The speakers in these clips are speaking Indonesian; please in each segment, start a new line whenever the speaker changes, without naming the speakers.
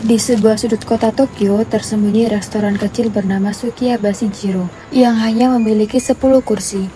Di sebuah sudut kota Tokyo, tersembunyi restoran kecil bernama Sukiyabashi Jiro, yang hanya memiliki 10 kursi.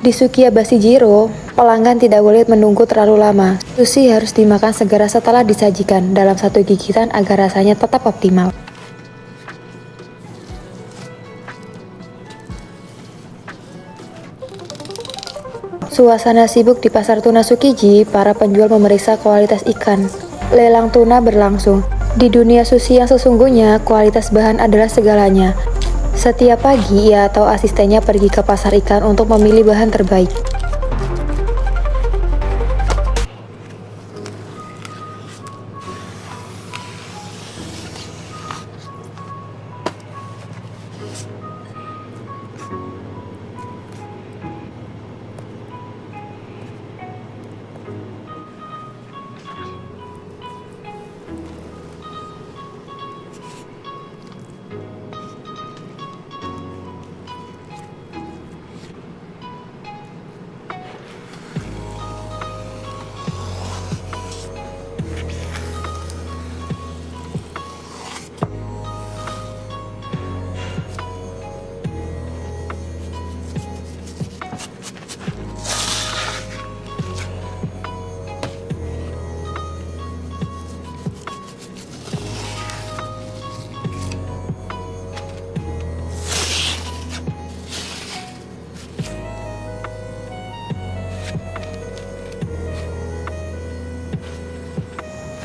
Di Sukiyabashi Jiro, pelanggan tidak boleh menunggu terlalu lama. Sushi harus dimakan segera setelah disajikan dalam satu gigitan agar rasanya tetap optimal. Suasana sibuk di pasar tuna Tsukiji, para penjual memeriksa kualitas ikan. Lelang tuna berlangsung. Di dunia sushi yang sesungguhnya, kualitas bahan adalah segalanya. Setiap pagi, ia atau asistennya pergi ke pasar ikan untuk memilih bahan terbaik.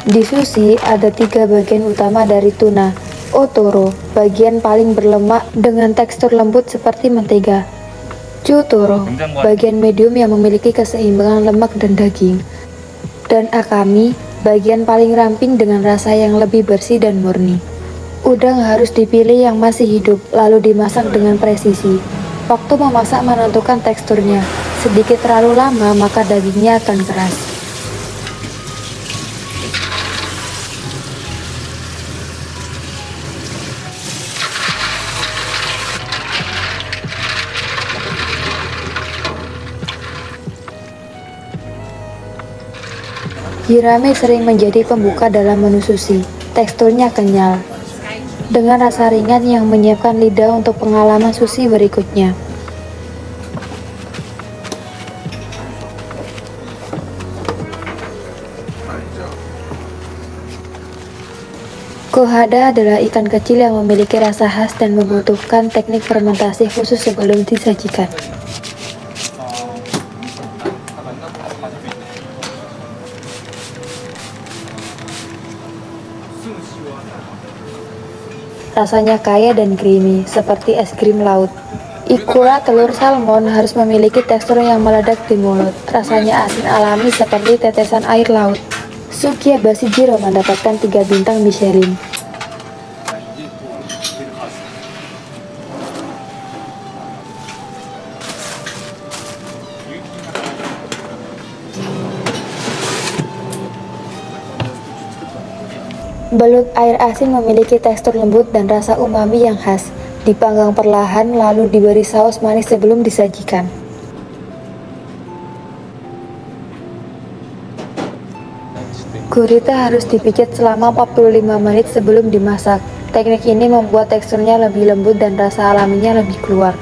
Di sushi, ada 3 bagian utama dari tuna. Otoro, bagian paling berlemak dengan tekstur lembut seperti mentega. Chutoro, bagian medium yang memiliki keseimbangan lemak dan daging. Dan akami, bagian paling ramping dengan rasa yang lebih bersih dan murni. Udang harus dipilih yang masih hidup, lalu dimasak dengan presisi. Waktu memasak menentukan teksturnya. Sedikit terlalu lama, maka dagingnya akan keras. Hirame sering menjadi pembuka dalam menu sushi. Teksturnya kenyal, dengan rasa ringan yang menyiapkan lidah untuk pengalaman sushi berikutnya. Kohada adalah ikan kecil yang memiliki rasa khas dan membutuhkan teknik fermentasi khusus sebelum disajikan. Rasanya kaya dan creamy, seperti es krim laut. Ikura telur salmon harus memiliki tekstur yang meledak di mulut. Rasanya asin alami seperti tetesan air laut. Sukiyabashi Jiro mendapatkan 3 bintang Michelin. Belut air asin memiliki tekstur lembut dan rasa umami yang khas. Dipanggang perlahan lalu diberi saus manis sebelum disajikan. Gurita harus dipijat selama 45 menit sebelum dimasak. Teknik ini membuat teksturnya lebih lembut dan rasa alaminya lebih keluar.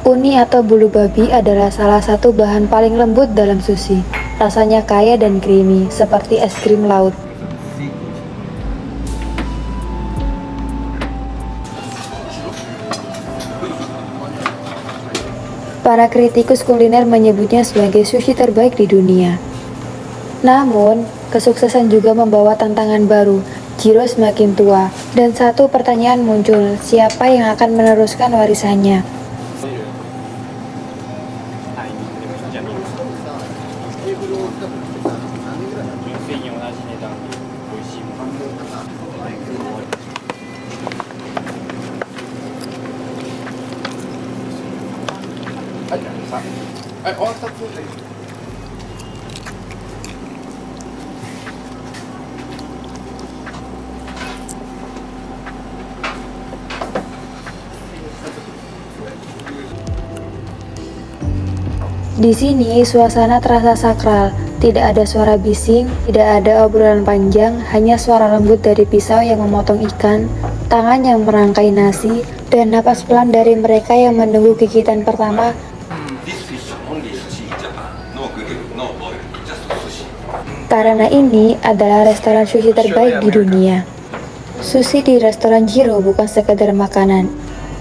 Uni atau bulu babi adalah salah satu bahan paling lembut dalam sushi. Rasanya kaya dan creamy, seperti es krim laut. Para kritikus kuliner menyebutnya sebagai sushi terbaik di dunia. Namun, kesuksesan juga membawa tantangan baru. Jiro semakin tua, dan satu pertanyaan muncul, siapa yang akan meneruskan warisannya? Di sini suasana terasa sakral, tidak ada suara bising, tidak ada obrolan panjang, hanya suara lembut dari pisau yang memotong ikan, tangan yang merangkai nasi, dan napas pelan dari mereka yang menunggu gigitan pertama. Karena ini adalah restoran sushi terbaik di dunia. Sushi di restoran Jiro bukan sekedar makanan,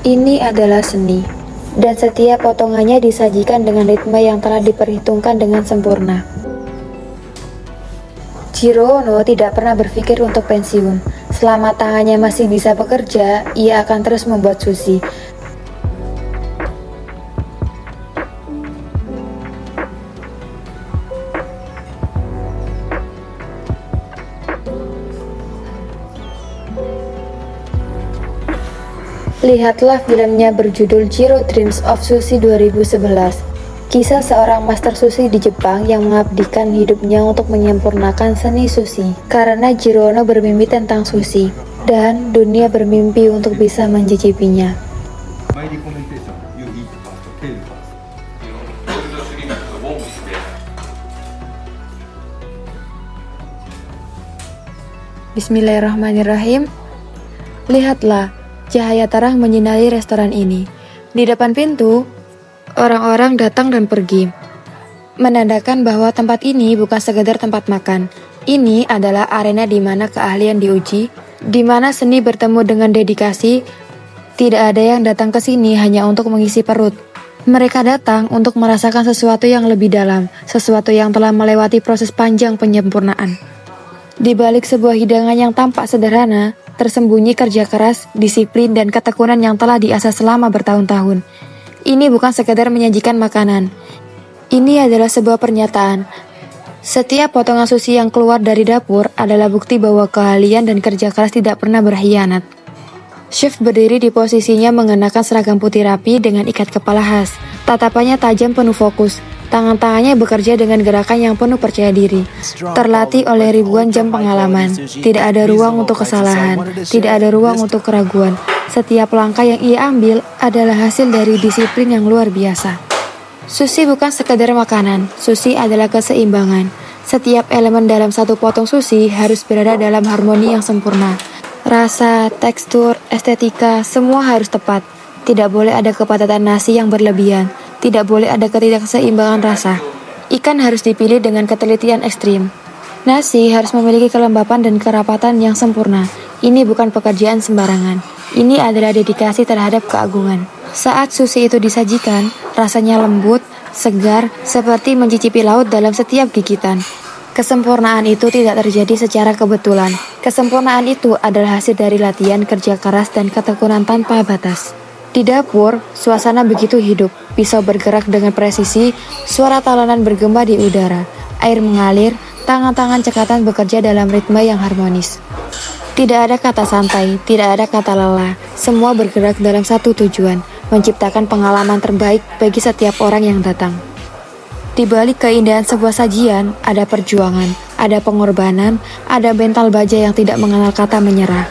ini adalah seni. Dan setiap potongannya disajikan dengan ritme yang telah diperhitungkan dengan sempurna. Jiro Ono tidak pernah berpikir untuk pensiun. Selama tangannya masih bisa bekerja, ia akan terus membuat sushi. Lihatlah filmnya berjudul Jiro Dreams of Sushi 2011. Kisah seorang master sushi di Jepang yang mengabdikan hidupnya untuk menyempurnakan seni sushi. Karena Jiro Ono bermimpi tentang sushi, dan dunia bermimpi untuk bisa mencicipinya. Bismillahirrahmanirrahim. Lihatlah, cahaya terang menyinari restoran ini. Di depan pintu, orang-orang datang dan pergi, menandakan bahwa tempat ini bukan sekedar tempat makan. Ini adalah arena di mana keahlian diuji, di mana seni bertemu dengan dedikasi. Tidak ada yang datang ke sini hanya untuk mengisi perut. Mereka datang untuk merasakan sesuatu yang lebih dalam, sesuatu yang telah melewati proses panjang penyempurnaan. Di balik sebuah hidangan yang tampak sederhana, tersembunyi kerja keras, disiplin, dan ketekunan yang telah diasah selama bertahun-tahun. Ini bukan sekadar menyajikan makanan. Ini adalah sebuah pernyataan. Setiap potongan sushi yang keluar dari dapur adalah bukti bahwa keahlian dan kerja keras tidak pernah berkhianat. Chef berdiri di posisinya mengenakan seragam putih rapi dengan ikat kepala khas. Tatapannya tajam penuh fokus. Tangan-tangannya bekerja dengan gerakan yang penuh percaya diri. Terlatih oleh ribuan jam pengalaman. Tidak ada ruang untuk kesalahan. Tidak ada ruang untuk keraguan. Setiap langkah yang ia ambil adalah hasil dari disiplin yang luar biasa. Sushi bukan sekadar makanan. Sushi adalah keseimbangan. Setiap elemen dalam satu potong sushi harus berada dalam harmoni yang sempurna. Rasa, tekstur, estetika, semua harus tepat. Tidak boleh ada kepadatan nasi yang berlebihan. Tidak boleh ada ketidakseimbangan rasa. Ikan harus dipilih dengan ketelitian ekstrim. Nasi harus memiliki kelembapan dan kerapatan yang sempurna. Ini bukan pekerjaan sembarangan. Ini adalah dedikasi terhadap keagungan. Saat sushi itu disajikan, rasanya lembut, segar, seperti mencicipi laut dalam setiap gigitan. Kesempurnaan itu tidak terjadi secara kebetulan. Kesempurnaan itu adalah hasil dari latihan, kerja keras, dan ketekunan tanpa batas. Di dapur, suasana begitu hidup. Pisau bergerak dengan presisi, suara talanan bergema di udara. Air mengalir, tangan-tangan cekatan bekerja dalam ritme yang harmonis. Tidak ada kata santai, tidak ada kata lelah. Semua bergerak dalam satu tujuan, menciptakan pengalaman terbaik bagi setiap orang yang datang. Di balik keindahan sebuah sajian, ada perjuangan, ada pengorbanan, ada mental baja yang tidak mengenal kata menyerah.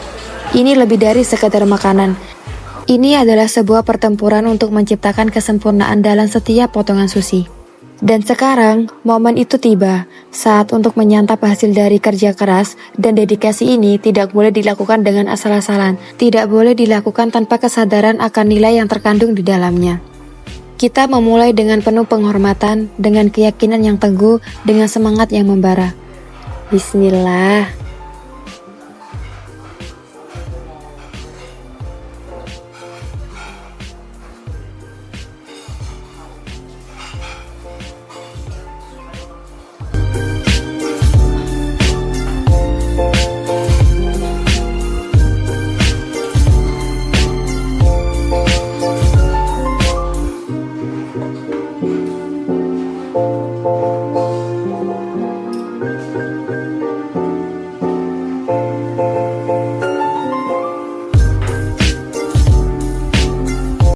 Ini lebih dari sekadar makanan. Ini adalah sebuah pertempuran untuk menciptakan kesempurnaan dalam setiap potongan sushi. Dan sekarang, momen itu tiba, saat untuk menyantap hasil dari kerja keras dan dedikasi ini tidak boleh dilakukan dengan asal-asalan, tidak boleh dilakukan tanpa kesadaran akan nilai yang terkandung di dalamnya. Kita memulai dengan penuh penghormatan, dengan keyakinan yang teguh, dengan semangat yang membara. Bismillah.